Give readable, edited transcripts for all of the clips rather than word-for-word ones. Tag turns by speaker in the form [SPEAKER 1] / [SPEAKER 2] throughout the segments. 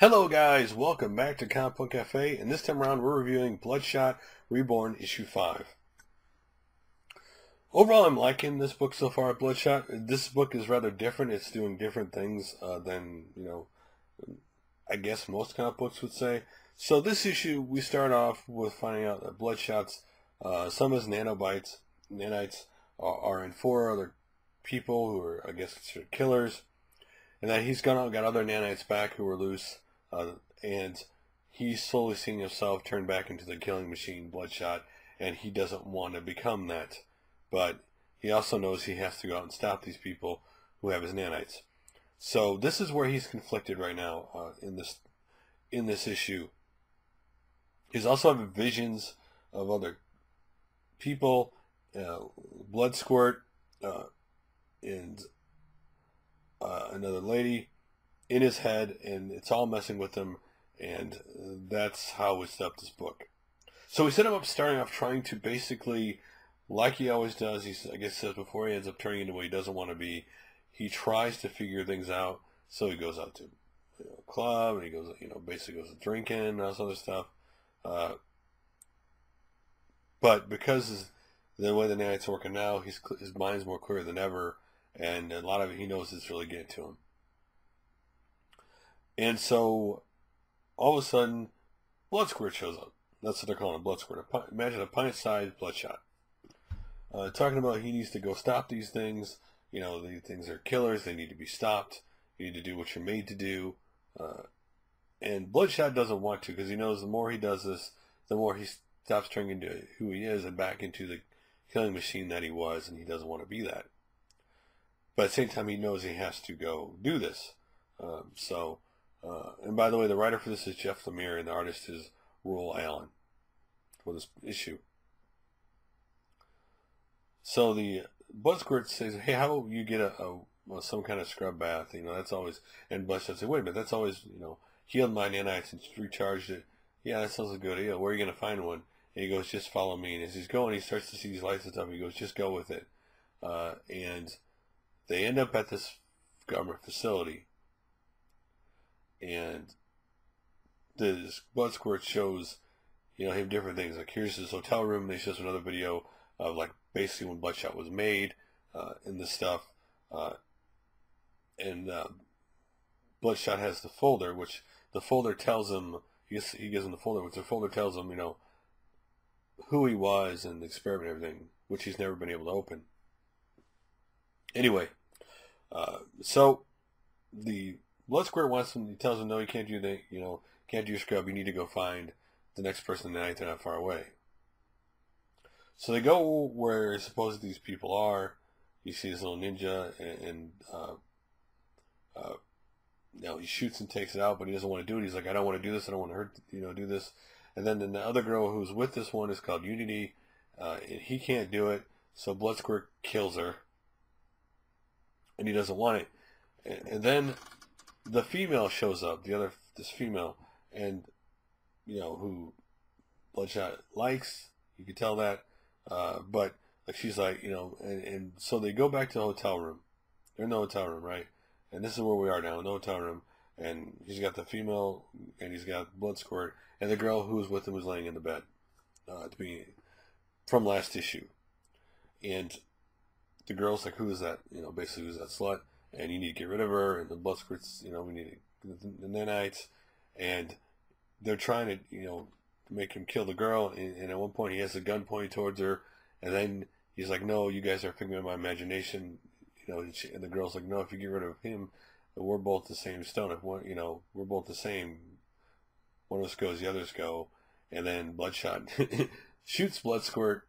[SPEAKER 1] Hello guys, welcome back to Comic Book Cafe, and this time around we're reviewing Bloodshot Reborn issue 5. Overall, I'm liking this book so far, Bloodshot. This book is rather different. It's doing different things than, I guess most comic books would say. So this issue, we start off with finding out that Bloodshot's, some of his nanites are in 4 other people who are, I guess, considered killers, and that he's gone out and got other nanites back who were loose. And he's slowly seeing himself turn back into the killing machine, Bloodshot, and he doesn't want to become that. But he also knows he has to go out and stop these people who have his nanites. So this is where he's conflicted right now in this issue. He's also having visions of other people, blood squirt, and another lady in his head, and it's all messing with him, and that's how we set up this book. So we set him up starting off trying to basically, like he always does, I guess says before he ends up turning into what he doesn't want to be, he tries to figure things out. So he goes out to a club, and he goes, basically goes to drinking and all this other stuff. But because the way the night's working now, his mind's more clear than ever, and a lot of it he knows is really getting to him. And so, all of a sudden, Blood Squirt shows up. That's what they're calling a Blood Squirt. Imagine a pint-sized Bloodshot. Talking about he needs to go stop these things. These things are killers. They need to be stopped. You need to do what you're made to do. And Bloodshot doesn't want to, because he knows the more he does this, the more he stops turning into who he is and back into the killing machine that he was, and he doesn't want to be that. But at the same time, he knows he has to go do this. And by the way, the writer for this is Jeff Lemire, and the artist is Roel Allen for this issue. So the Blood Squirt says, "Hey, how about you get some kind of scrub bath? That's always." And Bloodshot says, "Wait a minute, that's always healed my nanites and recharged it. Yeah, that sounds like a good idea. Where are you gonna find one?" And he goes, "Just follow me." And as he's going, he starts to see these lights and stuff. And he goes, "Just go with it." And they end up at this government facility. And this Blood Squirt shows, him different things. Like here's his hotel room. They show us another video of basically when Bloodshot was made, and this stuff. And Bloodshot has the folder, which the folder tells him. He gives him the folder, which the folder tells him, who he was and the experiment and everything, which he's never been able to open. Anyway, so the Blood Squirt wants him. He tells him, "No, you can't do that. Can't do your scrub. You need to go find the next person in the night. They're not far away." So they go where supposedly these people are. You see this little ninja, and he shoots and takes it out, but he doesn't want to do it. He's like, "I don't want to do this. I don't want to hurt. Do this." And then the other girl who's with this one is called Unity, and he can't do it. So Blood Squirt kills her, and he doesn't want it. And then the female shows up, this female, and who Bloodshot likes. You can tell that, but she's like, and so they go back to the hotel room. They're in the hotel room, right? And this is where we are now, in the hotel room. And he's got the female, and he's got Blood Squirt, and the girl who was with him was laying in the bed at the beginning, from last issue. And the girl's like, "Who is that? Basically, who's that slut? And you need to get rid of her." And the Blood Squirts, we need the nanites, and they're trying to, make him kill the girl. And at one point, he has a gun pointed towards her, and then he's like, "No, you guys are a figment of my imagination." And the girl's like, "No, if you get rid of him, we're both the same stone. If one, we're both the same. One of us goes, the others go." And then Bloodshot shoots Blood Squirt.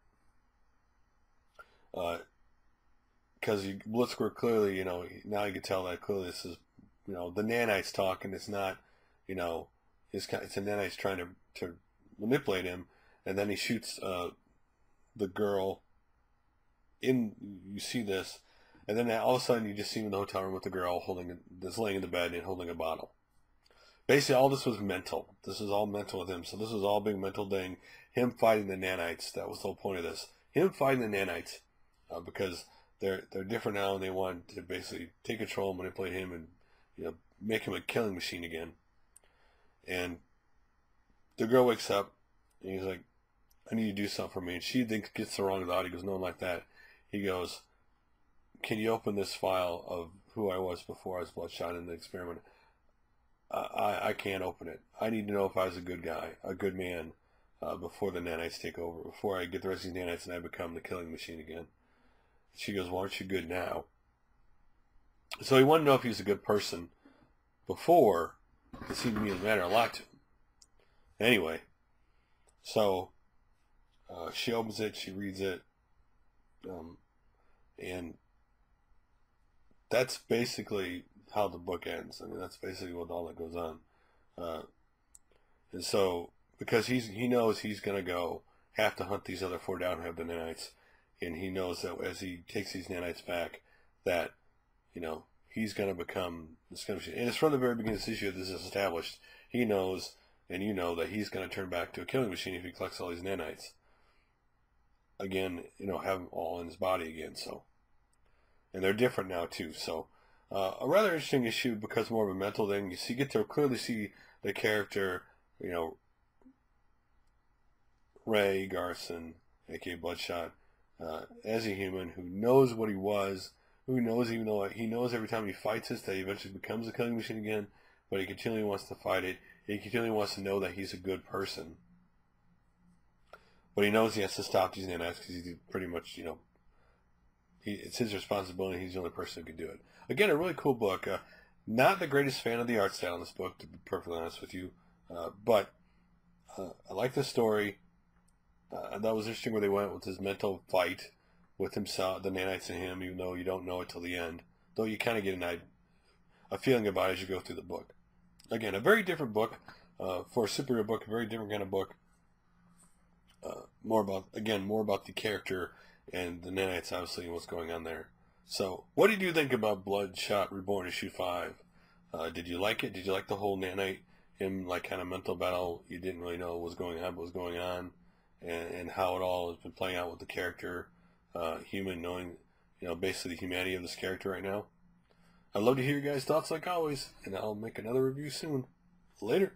[SPEAKER 1] Because Blood Squirt clearly, now you can tell that clearly this is, the nanites talking. It's not, it's a nanites trying to manipulate him. And then he shoots the girl. You see this, and then all of a sudden you just see him in the hotel room with the girl that's laying in the bed and holding a bottle. Basically, all this was mental. This is all mental with him. So this was all a big mental thing. Him fighting the nanites. That was the whole point of this. Him fighting the nanites, because they're different now, and they want to basically take control, manipulate him, and make him a killing machine again. And the girl wakes up, and he's like, I need you to do something for me. And she thinks, gets the wrong thought. He goes, no, like that. He goes, can you open this file of who I was before I was Bloodshot in the experiment? I can't open it. I need to know if I was a good guy, a good man, before the nanites take over, before I get the rest of these nanites and I become the killing machine again. She goes, well, aren't you good now? So he wanted to know if he was a good person before. It seemed to me to matter a lot to him. Anyway, so she opens it, she reads it, and that's basically how the book ends. I mean, that's basically what all that goes on. And so, because he knows he's going to have to hunt these other 4 down who have the nanites, and he knows that as he takes these nanites back, that, he's going to become this kind of, and it's from the very beginning of this issue that this is established. He knows, and you know, that he's going to turn back to a killing machine if he collects all these nanites. Again, have them all in his body again, so. And they're different now, too, so. A rather interesting issue because more of a mental thing. You get to clearly see the character, Ray Garson, aka Bloodshot, as a human who knows what he was, who knows, even though he knows every time he fights this that he eventually becomes a killing machine again, but he continually wants to fight it. He continually wants to know that he's a good person. But he knows he has to stop these nanites because he's pretty much, it's his responsibility. He's the only person who can do it. Again, a really cool book. Not the greatest fan of the art style in this book, to be perfectly honest with you. But I like the story. I thought it was interesting where they went with his mental fight with himself, the nanites in him, even though you don't know it till the end. Though you kind of get a feeling about it as you go through the book. Again, a very different book. For a superhero book, a very different kind of book. More about the character and the nanites, obviously, and what's going on there. So, what did you think about Bloodshot Reborn issue 5? Did you like it? Did you like the whole nanite, him kind of mental battle? You didn't really know what was going on, and how it all has been playing out with the character, human, knowing, basically the humanity of this character right now. I'd love to hear your guys' thoughts like always, and I'll make another review soon. Later.